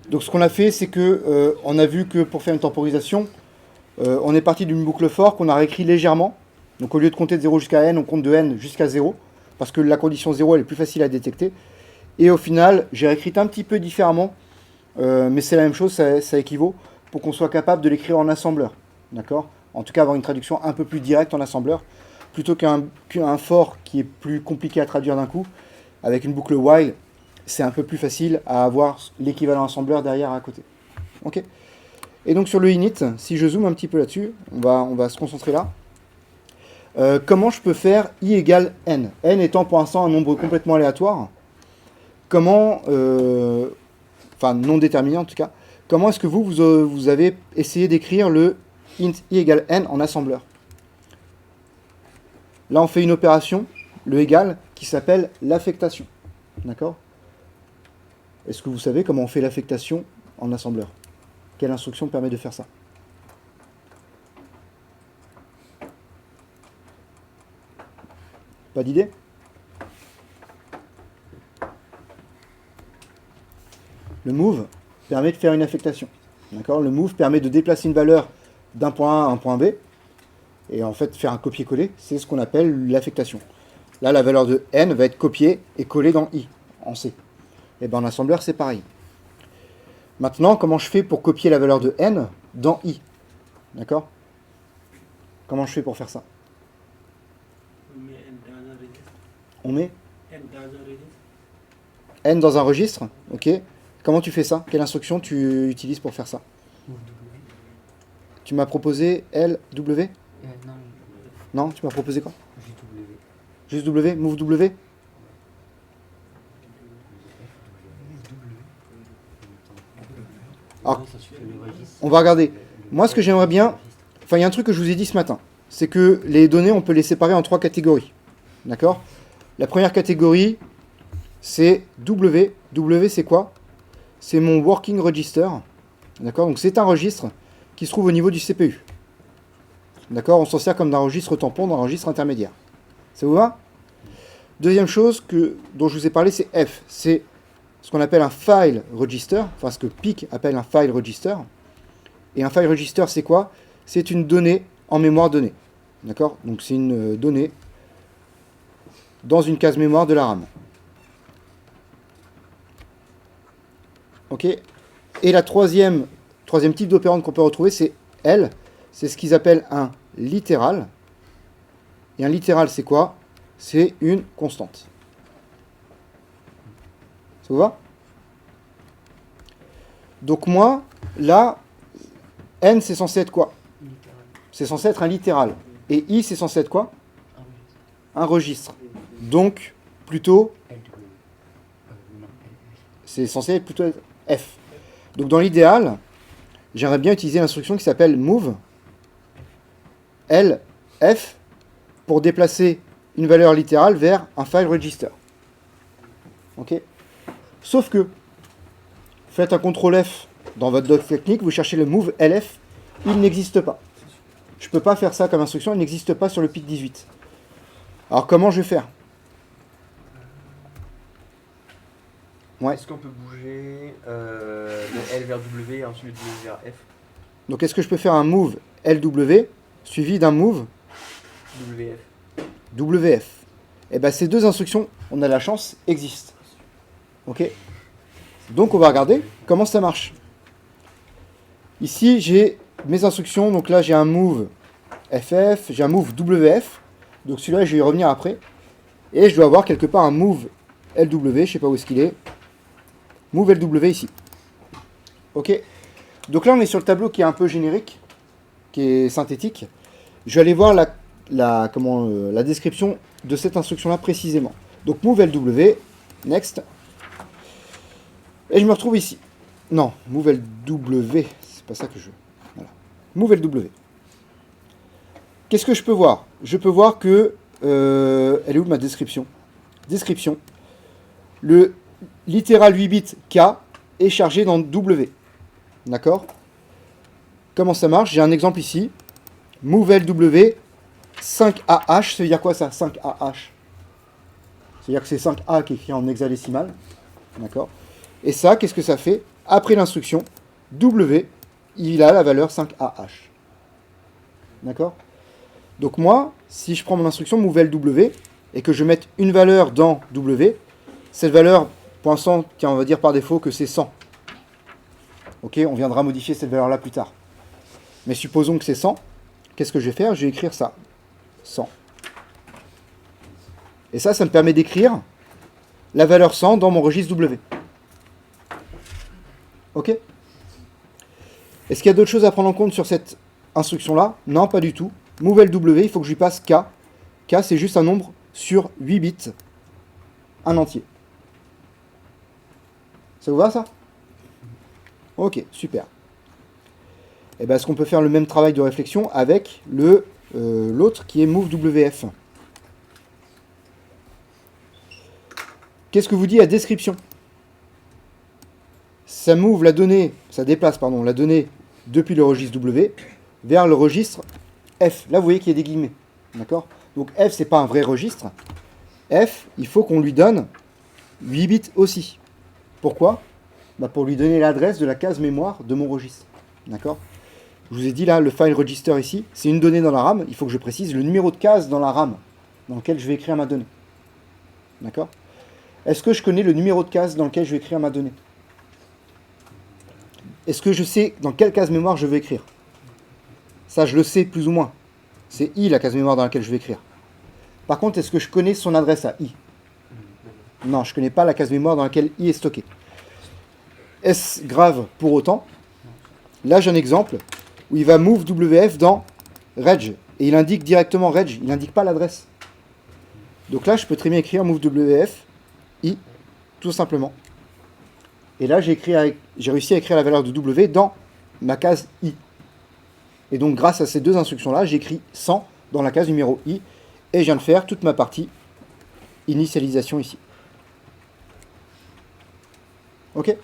Donc ce qu'on a fait, c'est que on a vu que pour faire une temporisation, on est parti d'une boucle for qu'on a réécrit légèrement. Donc au lieu de compter de 0 jusqu'à n, on compte de n jusqu'à 0, parce que la condition 0 elle est plus facile à détecter. Et au final, j'ai réécrit un petit peu différemment, mais c'est la même chose, ça équivaut, pour qu'on soit capable de l'écrire en assembleur. D'accord? En tout cas, avoir une traduction un peu plus directe en assembleur, plutôt qu'un for qui est plus compliqué à traduire d'un coup. Avec une boucle while, c'est un peu plus facile à avoir l'équivalent assembleur derrière à côté. Ok? Et donc sur le init, si je zoome un petit peu là-dessus, on va se concentrer là. Comment je peux faire i égale n? N étant pour l'instant un nombre complètement aléatoire. Comment, enfin non déterminé en tout cas, comment est-ce que vous avez essayé d'écrire le int i égale n en assembleur? Là on fait une opération, le égal, qui s'appelle l'affectation. D'accord? Est-ce que vous savez comment on fait l'affectation en assembleur? Quelle instruction permet de faire ça? Pas d'idée? Le move permet de faire une affectation. D'accord? Le move permet de déplacer une valeur d'un point A à un point B. Et en fait, faire un copier-coller, c'est ce qu'on appelle l'affectation. Là, la valeur de n va être copiée et collée dans i, en C. Et bien en assembleur, c'est pareil. Maintenant, comment je fais pour copier la valeur de n dans i? D'accord? Comment je fais pour faire ça? On met n dans un registre. Ok. Comment tu fais ça? Quelle instruction tu utilises pour faire ça? Tu m'as proposé LW? Non. Non, tu m'as proposé quoi? JW. Juste W? Move W? Alors, on va regarder. Moi, ce que j'aimerais bien... Enfin, il y a un truc que je vous ai dit ce matin. C'est que les données, on peut les séparer en 3 catégories. D'accord? La première catégorie, c'est W. W, c'est quoi? C'est mon working register. D'accord? Donc, c'est un registre qui se trouve au niveau du CPU. D'accord? On s'en sert comme d'un registre tampon, d'un registre intermédiaire. Ça vous va? Deuxième chose dont je vous ai parlé, c'est F. C'est ce qu'on appelle un file register, enfin ce que PIC appelle un file register. Et un file register, c'est quoi? C'est une donnée en mémoire donnée. D'accord? Donc c'est une donnée dans une case mémoire de la RAM. Ok? Et la troisième type d'opérande qu'on peut retrouver, c'est L. C'est ce qu'ils appellent un littéral. Et un littéral, c'est quoi? C'est une constante. Ça vous va? Donc moi, là, n, c'est censé être quoi? C'est censé être un littéral. Et i, c'est censé être quoi? Un registre. Donc, plutôt, c'est censé être plutôt être f. Donc dans l'idéal, j'aimerais bien utiliser l'instruction qui s'appelle move lf pour déplacer une valeur littérale vers un file register. Ok? Sauf que, faites un CTRL F dans votre doc technique, vous cherchez le move lf, il n'existe pas. Je ne peux pas faire ça comme instruction, il n'existe pas sur le PIC 18. Alors comment je vais faire? Ouais. Est-ce qu'on peut bouger de L vers W et ensuite W vers F? Donc est-ce que je peux faire un move LW suivi d'un move WF. WF? Eh bien ces deux instructions, on a la chance, existent. Ok? Donc on va regarder comment ça marche. Ici j'ai mes instructions, donc là j'ai un move FF, j'ai un move WF, donc celui-là je vais y revenir après. Et je dois avoir quelque part un move LW, je ne sais pas où est-ce qu'il est. Move LW ici. Ok? Donc là on est sur le tableau qui est un peu générique, qui est synthétique. Je vais aller voir la description de cette instruction-là précisément. Donc move LW, next. Et je me retrouve ici. Non, move LW, c'est pas ça que je veux. Voilà. Move LW. Qu'est-ce que je peux voir? Je peux voir que... elle est où ma description? Description. Le littéral 8 bits K est chargé dans W. D'accord? Comment ça marche? J'ai un exemple ici. Move LW 5AH. Ça veut dire quoi ça? 5AH. C'est-à-dire que c'est 5A qui est écrit en hexadécimal. D'accord? Et ça, qu'est-ce que ça fait? après l'instruction W, il a la valeur 5AH. D'accord? Donc moi, si je prends mon instruction move W et que je mette une valeur dans W, cette valeur, pour l'instant, tiens, on va dire par défaut que c'est 100. Ok, on viendra modifier cette valeur-là plus tard. Mais supposons que c'est 100. Qu'est-ce que je vais faire? Je vais écrire ça. 100. Et ça me permet d'écrire la valeur 100 dans mon registre W. Ok? Est-ce qu'il y a d'autres choses à prendre en compte sur cette instruction-là? Non, pas du tout. Move W, il faut que je lui passe K. K, c'est juste un nombre sur 8 bits. Un entier. Ça vous va, ça? Ok, super. Et bien, est-ce qu'on peut faire le même travail de réflexion avec l'autre qui est move WF? Qu'est-ce que vous dit la description? Ça move la donnée, ça déplace, pardon, la donnée depuis le registre W vers le registre F. Là, vous voyez qu'il y a des guillemets. D'accord? Donc F, c'est pas un vrai registre. F, il faut qu'on lui donne 8 bits aussi. Pourquoi? Pour lui donner l'adresse de la case mémoire de mon registre. D'accord? Je vous ai dit là, le file register ici, c'est une donnée dans la RAM. Il faut que je précise le numéro de case dans la RAM dans lequel je vais écrire ma donnée. D'accord? Est-ce que je connais le numéro de case dans lequel je vais écrire ma donnée? Est-ce que je sais dans quelle case mémoire je vais écrire? Ça, je le sais plus ou moins. C'est I, la case mémoire dans laquelle je vais écrire. Par contre, est-ce que je connais son adresse à I? Non, je ne connais pas la case mémoire dans laquelle I est stocké. Est-ce grave pour autant? Là, j'ai un exemple où il va move WF dans reg. Et il indique directement reg, il n'indique pas l'adresse. Donc là, je peux très bien écrire move WF I, tout simplement. Et là, j'ai réussi à écrire la valeur de W dans ma case I. Et donc, grâce à ces deux instructions-là, j'écris 100 dans la case numéro I. Et je viens de faire toute ma partie initialisation ici. Ok?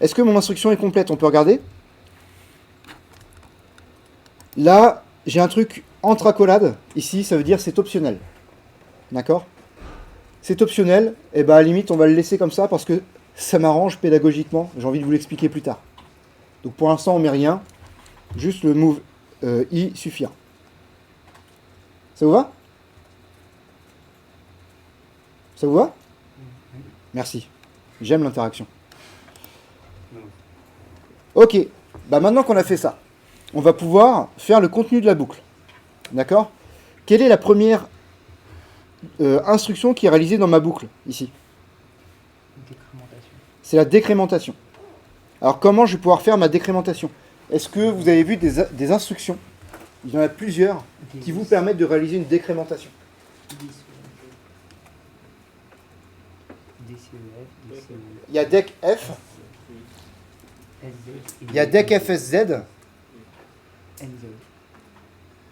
Est-ce que mon instruction est complète? On peut regarder. Là, j'ai un truc entre accolades. Ici, ça veut dire c'est optionnel. D'accord? C'est optionnel. Et à la limite, on va le laisser comme ça parce que ça m'arrange pédagogiquement. J'ai envie de vous l'expliquer plus tard. Donc pour l'instant, on met rien. Juste le move I suffira. Ça vous va? Ça vous va? Merci. J'aime l'interaction. Ok. Maintenant qu'on a fait ça, on va pouvoir faire le contenu de la boucle. D'accord? Quelle est la première instruction qui est réalisée dans ma boucle, ici? C'est la décrémentation. Alors comment je vais pouvoir faire ma décrémentation? Est-ce que vous avez vu des instructions? Il y en a plusieurs qui vous permettent de réaliser une décrémentation. Il y a decf, il y a decfsz,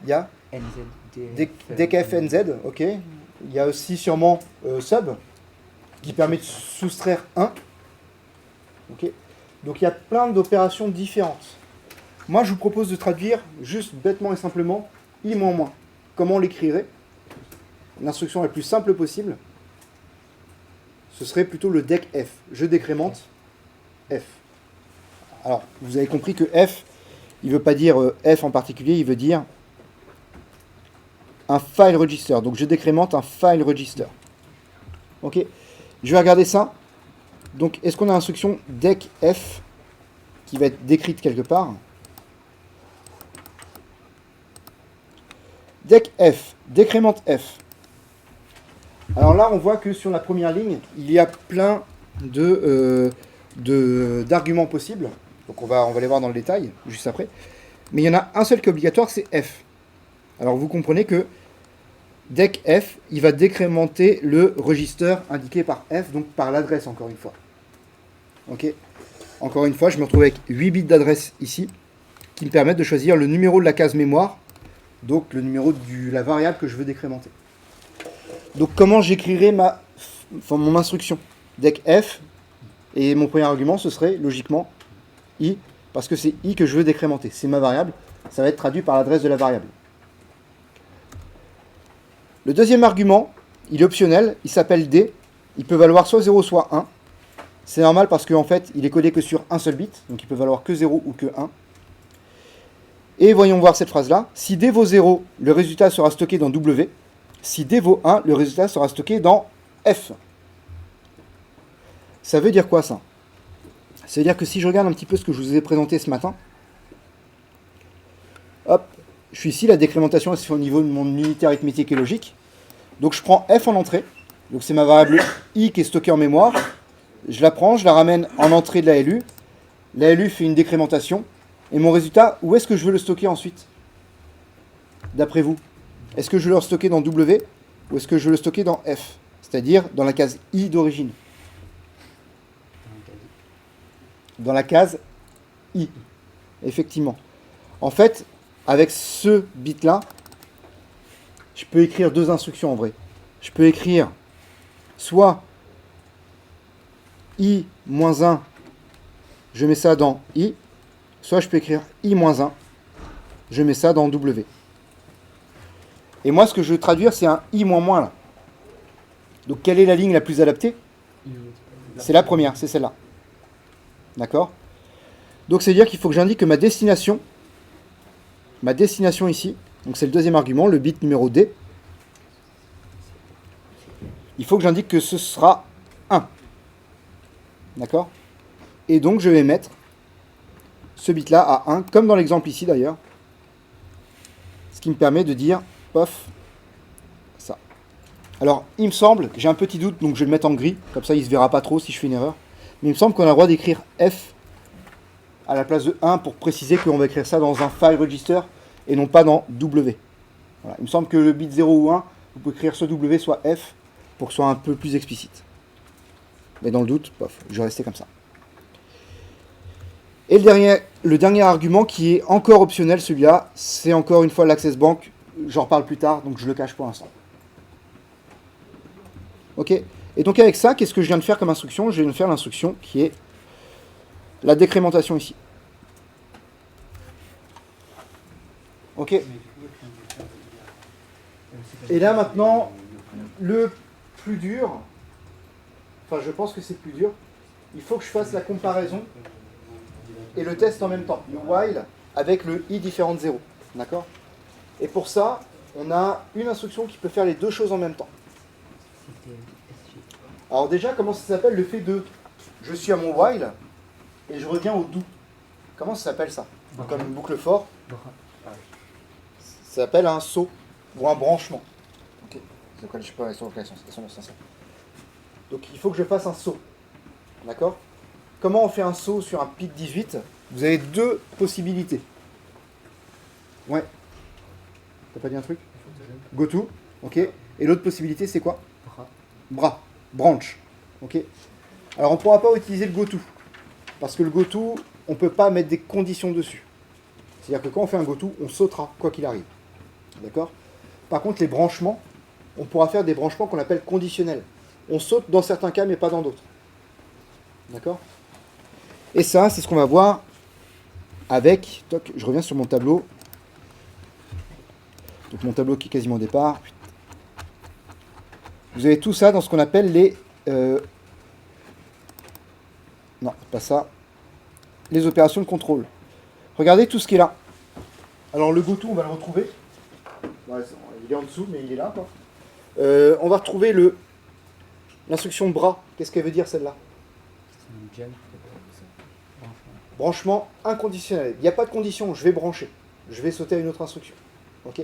il y a decfnz, ok. Il y a aussi sûrement sub, qui permet de soustraire 1. Ok. Donc il y a plein d'opérations différentes. Moi, je vous propose de traduire juste bêtement et simplement i-. Comment on l'écrirait? L'instruction la plus simple possible, ce serait plutôt le decf. Je décrémente f. Alors, vous avez compris que f, il ne veut pas dire f en particulier, il veut dire un file register. Donc, je décrémente un file register. Ok. Je vais regarder ça. Donc, est-ce qu'on a l'instruction decf qui va être décrite quelque part? Decf, décrémente f. Alors là, on voit que sur la première ligne, il y a plein d'arguments possibles. Donc on va les voir dans le détail, juste après. Mais il y en a un seul qui est obligatoire, c'est f. Alors vous comprenez que decf, il va décrémenter le register indiqué par f, donc par l'adresse, encore une fois. Ok. Encore une fois, je me retrouve avec 8 bits d'adresse ici, qui me permettent de choisir le numéro de la case mémoire, donc le numéro de la variable que je veux décrémenter. Donc comment j'écrirai mon instruction? Decf, et mon premier argument, ce serait logiquement i, parce que c'est i que je veux décrémenter. C'est ma variable, ça va être traduit par l'adresse de la variable. Le deuxième argument, il est optionnel, il s'appelle d, il peut valoir soit 0, soit 1. C'est normal parce qu'en fait, il est codé que sur un seul bit, donc il peut valoir que 0 ou que 1. Et voyons voir cette phrase-là. Si D vaut 0, le résultat sera stocké dans W. Si D vaut 1, le résultat sera stocké dans F. Ça veut dire quoi ça? Ça veut dire que si je regarde un petit peu ce que je vous ai présenté ce matin, hop, je suis ici, la décrémentation elle se fait au niveau de mon unité arithmétique et logique. Donc je prends F en entrée, donc c'est ma variable I qui est stockée en mémoire. Je la prends, je la ramène en entrée de la LU. La LU fait une décrémentation. Et mon résultat, où est-ce que je veux le stocker ensuite? D'après vous? Est-ce que je veux le stocker dans W ou est-ce que je veux le stocker dans F? C'est-à-dire dans la case I d'origine. Dans la case I. Effectivement. En fait, avec ce bit-là, je peux écrire deux instructions en vrai. Je peux écrire soit I-1, je mets ça dans I, soit je peux écrire I-1, je mets ça dans W. Et moi, ce que je veux traduire, c'est un I-, là. Donc, quelle est la ligne la plus adaptée? C'est la première, c'est celle-là. D'accord? Donc, c'est-à-dire qu'il faut que j'indique que ma destination ici, donc c'est le deuxième argument, le bit numéro D, il faut que j'indique que ce sera 1. D'accord? Et donc, je vais mettre ce bit-là à 1, comme dans l'exemple ici d'ailleurs. Ce qui me permet de dire, pof, ça. Alors, il me semble, j'ai un petit doute, donc je vais le mettre en gris, comme ça il ne se verra pas trop si je fais une erreur. Mais il me semble qu'on a le droit d'écrire F à la place de 1 pour préciser qu'on va écrire ça dans un file register et non pas dans W. Voilà. Il me semble que le bit 0 ou 1, vous pouvez écrire soit W, soit F, pour que ce soit un peu plus explicite. Mais dans le doute, pof, je vais rester comme ça. Et le dernier argument qui est encore optionnel, celui-là, c'est encore une fois l'Access Bank. J'en reparle plus tard, donc je le cache pour l'instant. Ok. Et donc avec ça, qu'est-ce que je viens de faire comme instruction? Je viens de faire l'instruction qui est la décrémentation ici. Ok. Et là maintenant, le plus dur, enfin je pense que c'est plus dur, il faut que je fasse la comparaison et le test en même temps, le while avec le i différent de 0. D'accord? Et pour ça, on a une instruction qui peut faire les deux choses en même temps. Alors déjà, comment ça s'appelle le fait de je suis à mon while et je reviens au do? Comment ça s'appelle ça? Comme une boucle for. Ça s'appelle un saut ou un branchement. Ok. Je sais pas, elles sont donc il faut que je fasse un saut. D'accord? Comment on fait un saut sur un PIC 18? Vous avez deux possibilités. Ouais. T'as pas dit un truc? Goto. Ok. Et l'autre possibilité, c'est quoi? Bras. Branch. Ok. Alors on ne pourra pas utiliser le goto. Parce que le goto, on ne peut pas mettre des conditions dessus. C'est-à-dire que quand on fait un goto, on sautera, quoi qu'il arrive. D'accord? Par contre, les branchements, on pourra faire des branchements qu'on appelle conditionnels. On saute dans certains cas, mais pas dans d'autres. D'accord? Et ça, c'est ce qu'on va voir avec... Toc, je reviens sur mon tableau. Donc mon tableau qui est quasiment au départ. Vous avez tout ça dans ce qu'on appelle les... Non, pas ça. Les opérations de contrôle. Regardez tout ce qui est là. Alors le goto, on va le retrouver. Ouais, il est en dessous, mais il est là, quoi. On va retrouver l'instruction bras. Qu'est-ce qu'elle veut dire, celle-là? Branchement inconditionnel. Il n'y a pas de condition, je vais brancher. Je vais sauter à une autre instruction. Ok?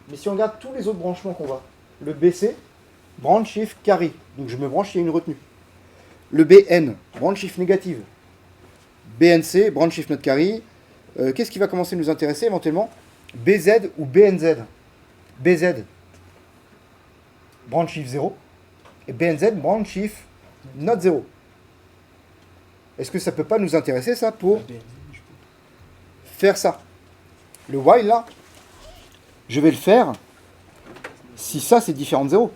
Mais si on regarde tous les autres branchements qu'on voit, le BC, branch shift carry. Donc je me branche, il y a une retenue. Le BN, branch shift négative. BNC, branch shift not carry. Qu'est-ce qui va commencer à nous intéresser éventuellement? BZ ou BNZ. BZ, branch shift 0. Et BNZ, branch shift not 0. Est-ce que ça ne peut pas nous intéresser, ça, pour faire ça? Le while, là, je vais le faire si ça, c'est différent de 0.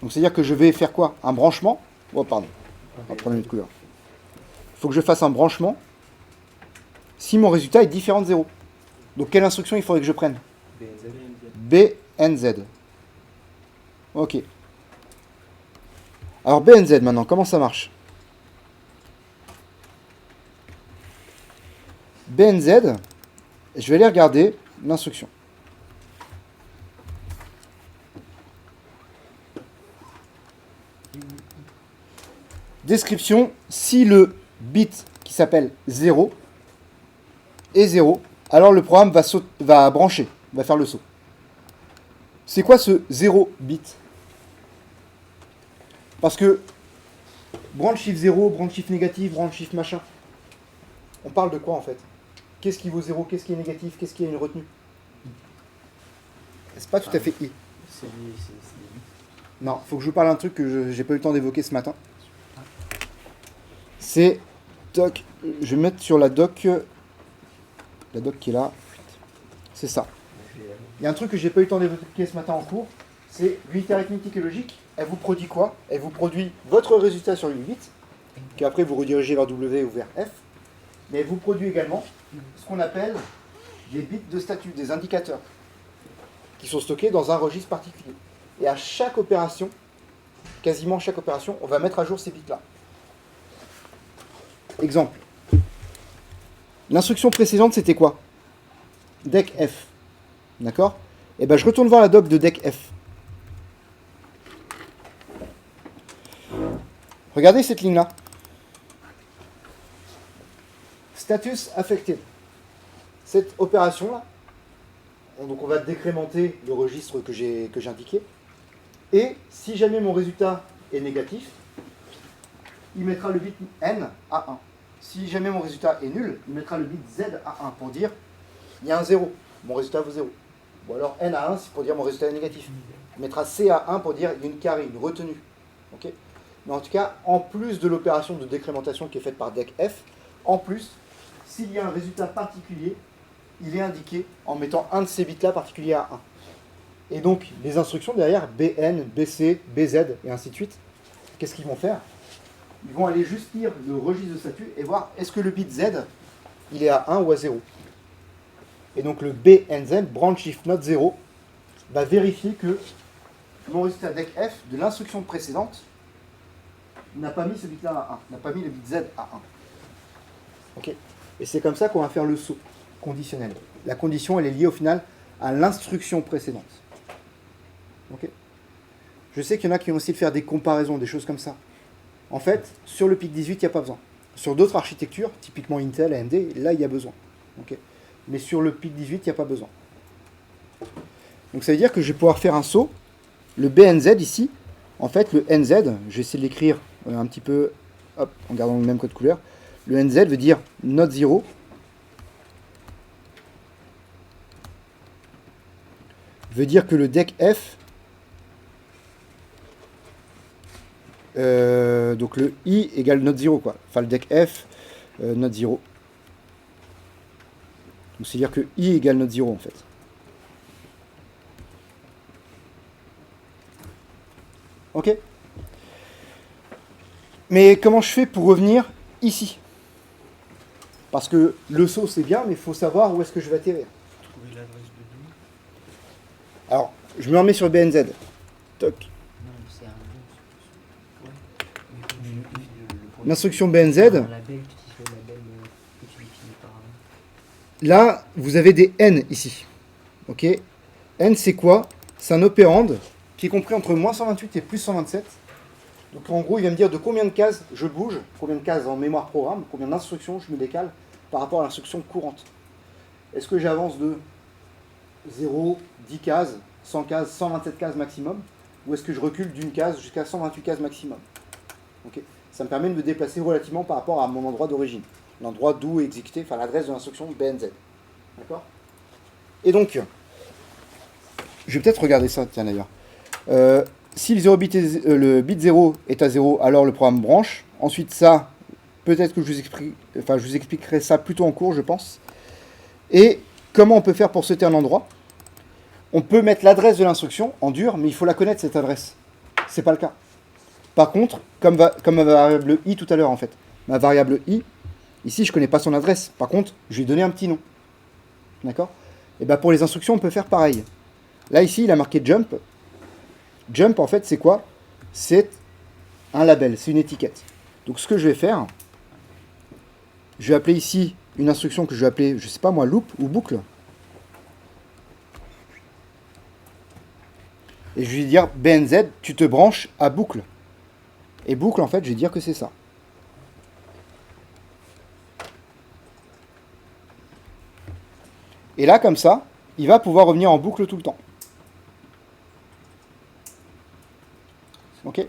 Donc, c'est-à-dire que je vais faire quoi? Un branchement. Oh, pardon. On va prendre une autre couleur. Il faut que je fasse un branchement si mon résultat est différent de 0. Donc, quelle instruction il faudrait que je prenne? BNZ. Ok. Alors, BNZ, maintenant, comment ça marche? BNZ, je vais aller regarder l'instruction. Description, si le bit qui s'appelle 0 est 0, alors le programme va brancher, va faire le saut. C'est quoi ce 0 bit? Parce que branch shift 0, branch shift négatif, branch shift machin, on parle de quoi en fait? Qu'est-ce qui vaut 0, qu'est-ce qui est négatif, qu'est-ce qui a une retenue? C'est pas tout à fait I. Non, il faut que je vous parle d'un truc que j'ai pas eu le temps d'évoquer ce matin. C'est doc. Je vais mettre sur la doc qui est là. C'est ça. Il y a un truc que j'ai pas eu le temps d'évoquer ce matin en cours. C'est l'unité arithmétique et logique. Elle vous produit quoi? Elle vous produit votre résultat sur une 8, qu'après vous redirigez vers W ou vers F. Mais elle vous produit également ce qu'on appelle des bits de statut, des indicateurs, qui sont stockés dans un registre particulier. Et à chaque opération, quasiment chaque opération, on va mettre à jour ces bits-là. Exemple. L'instruction précédente, c'était quoi? Dec F. D'accord? Et bien, je retourne voir la doc de Dec F. Regardez cette ligne-là. Status affected. Cette opération-là, donc on va décrémenter le registre que j'ai indiqué. Et si jamais mon résultat est négatif, il mettra le bit N à 1. Si jamais mon résultat est nul, il mettra le bit Z à 1 pour dire il y a un 0, mon résultat vaut 0. Ou alors N à 1, c'est pour dire mon résultat est négatif. Il mettra C à 1 pour dire il y a une carré, une retenue. Okay, mais en tout cas, en plus de l'opération de décrémentation qui est faite par Dec F, en plus, s'il y a un résultat particulier, il est indiqué en mettant un de ces bits-là particulier à 1. Et donc, les instructions derrière, BN, BC, BZ, et ainsi de suite, qu'est-ce qu'ils vont faire? Ils vont aller juste lire le registre de statut et voir est-ce que le bit Z, il est à 1 ou à 0. Et donc, le BNZ, branch shift not 0, va vérifier que mon résultat Dec F de l'instruction précédente n'a pas mis ce bit-là à 1, n'a pas mis le bit Z à 1. Ok. Et c'est comme ça qu'on va faire le saut conditionnel. La condition, elle est liée au final à l'instruction précédente. Ok. Je sais qu'il y en a qui vont essayer de faire des comparaisons, des choses comme ça. En fait, sur le PIC 18, il n'y a pas besoin. Sur d'autres architectures, typiquement Intel, AMD, là, il y a besoin. Okay. Mais sur le PIC 18, il n'y a pas besoin. Donc ça veut dire que je vais pouvoir faire un saut. Le BNZ ici, en fait, le NZ, je vais essayer de l'écrire un petit peu, hop, en gardant le même code couleur. Le NZ veut dire not 0. Veut dire que le Dec F, donc le I égale not 0, quoi. Enfin, le Dec F, not 0. Donc c'est-à-dire que I égale not 0, en fait. Ok. Mais comment je fais pour revenir ici? Parce que le saut, c'est bien, mais il faut savoir où est-ce que je vais atterrir. Trouver l'adresse de Doom. Alors, je me remets sur le BNZ. Toc. Non, c'est un bon. L'instruction BNZ. Un label, tu utilises le label que tu définis par Là, vous avez des N ici. Ok. N, c'est quoi? C'est un opérande qui est compris entre moins 128 et plus 127. Donc en gros, il va me dire de combien de cases je bouge, combien de cases en mémoire programme, combien d'instructions je me décale par rapport à l'instruction courante. Est-ce que j'avance de 0, 10 cases, 100 cases, 127 cases maximum, ou est-ce que je recule d'une case jusqu'à 128 cases maximum? Okay. Ça me permet de me déplacer relativement par rapport à mon endroit d'origine, l'endroit d'où est exécuté, enfin l'adresse de l'instruction BNZ. D'accord? Et donc, je vais peut-être regarder ça, tiens d'ailleurs. Si le bit 0 est à 0, alors le programme branche. Ensuite, ça, peut-être que je vous expliquerai ça plutôt en cours, je pense. Et comment on peut faire pour sauter un endroit? On peut mettre l'adresse de l'instruction en dur, mais il faut la connaître, cette adresse. C'est pas le cas. Par contre, comme ma variable i tout à l'heure, en fait, ma variable i, ici, je connais pas son adresse. Par contre, je lui ai donné un petit nom. D'accord? Et bien, pour les instructions, on peut faire pareil. Là, ici, il a marqué jump. Jump, en fait, c'est quoi? C'est un label, c'est une étiquette. Donc, ce que je vais faire, je vais appeler ici une instruction que je vais appeler, je sais pas moi, loop ou boucle. Et je vais dire BNZ, tu te branches à boucle. Et boucle, en fait, je vais dire que c'est ça. Et là, comme ça, il va pouvoir revenir en boucle tout le temps. Ok.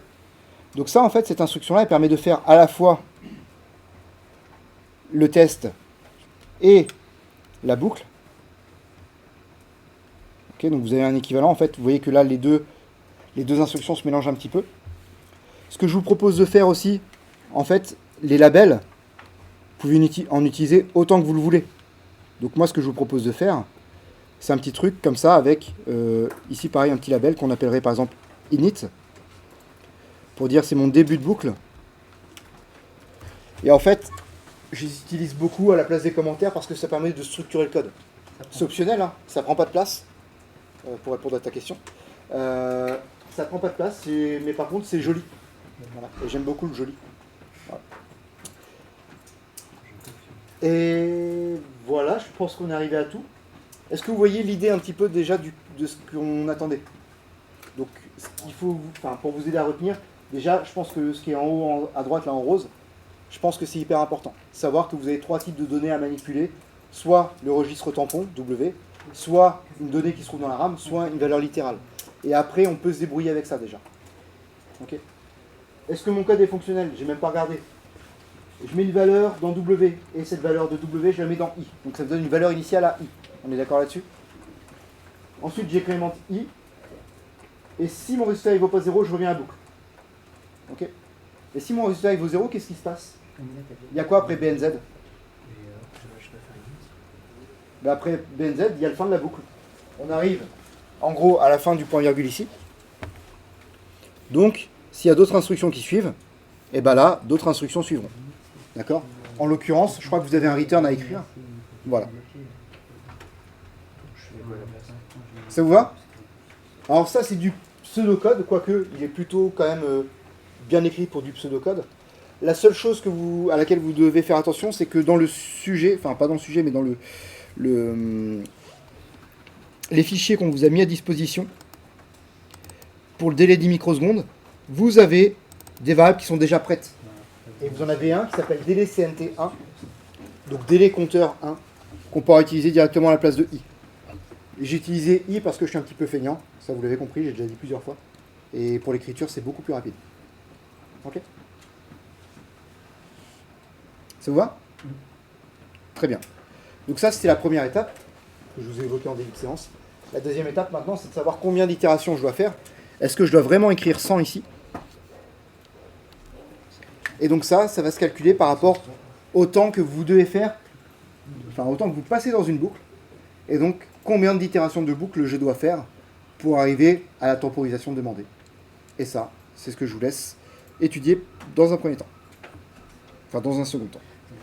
Donc ça, en fait, cette instruction-là, elle permet de faire à la fois le test et la boucle. Ok, donc vous avez un équivalent. En fait, vous voyez que là, les deux instructions se mélangent un petit peu. Ce que je vous propose de faire aussi, en fait, les labels, vous pouvez en utiliser autant que vous le voulez. Donc moi, ce que je vous propose de faire, c'est un petit truc comme ça avec, ici pareil, un petit label qu'on appellerait par exemple init, pour dire c'est mon début de boucle. Et en fait, j'utilise beaucoup à la place des commentaires parce que ça permet de structurer le code. C'est optionnel, hein, ça prend pas de place, pour répondre à ta question. Ça prend pas de place, mais par contre c'est joli. Voilà. Et j'aime beaucoup le joli. Voilà. Et voilà, je pense qu'on est arrivé à tout. Est-ce que vous voyez l'idée un petit peu déjà de ce qu'on attendait? Donc, ce qu'il faut, pour vous aider à retenir, déjà, je pense que ce qui est en haut à droite, là en rose, je pense que c'est hyper important. Savoir que vous avez trois types de données à manipuler, soit le registre tampon, W, soit une donnée qui se trouve dans la RAM, soit une valeur littérale. Et après, on peut se débrouiller avec ça déjà. Ok. Est-ce que mon code est fonctionnel? J'ai même pas regardé. Je mets une valeur dans W, et cette valeur de W, je la mets dans I. Donc ça me donne une valeur initiale à I. On est d'accord là-dessus? Ensuite, j'incrémente I. Et si mon résultat ne vaut pas 0, je reviens à la boucle. Ok. Et si mon résultat vaut 0, qu'est-ce qui se passe? Il y a quoi après BNZ? Ben après BNZ, il y a le fin de la boucle. On arrive, en gros, à la fin du point virgule ici. Donc, s'il y a d'autres instructions qui suivent, et ben là, d'autres instructions suivront. D'accord? En l'occurrence, je crois que vous avez un return à écrire. Voilà. Ça vous va? Alors ça, c'est du pseudocode, quoique il est plutôt quand même bien écrit pour du pseudocode. La seule chose à laquelle vous devez faire attention, c'est que dans le sujet, enfin pas dans le sujet, mais dans les fichiers qu'on vous a mis à disposition, pour le délai 10 microsecondes, vous avez des variables qui sont déjà prêtes. Et vous en avez un qui s'appelle délai CNT1, donc délai compteur 1, qu'on pourra utiliser directement à la place de I. J'ai utilisé I parce que je suis un petit peu feignant, ça vous l'avez compris, j'ai déjà dit plusieurs fois. Et pour l'écriture, c'est beaucoup plus rapide. Ok? Ça vous va? Très bien. Donc ça, c'était la première étape que je vous ai évoquée en début de séance. La deuxième étape maintenant, c'est de savoir combien d'itérations je dois faire. Est-ce que je dois vraiment écrire 100 ici? Et donc ça va se calculer par rapport au temps que vous devez faire, enfin au temps que vous passez dans une boucle. Et donc, combien d'itérations de boucle je dois faire pour arriver à la temporisation demandée. Et ça, c'est ce que je vous laisse étudier dans un premier temps. Enfin, dans un second temps.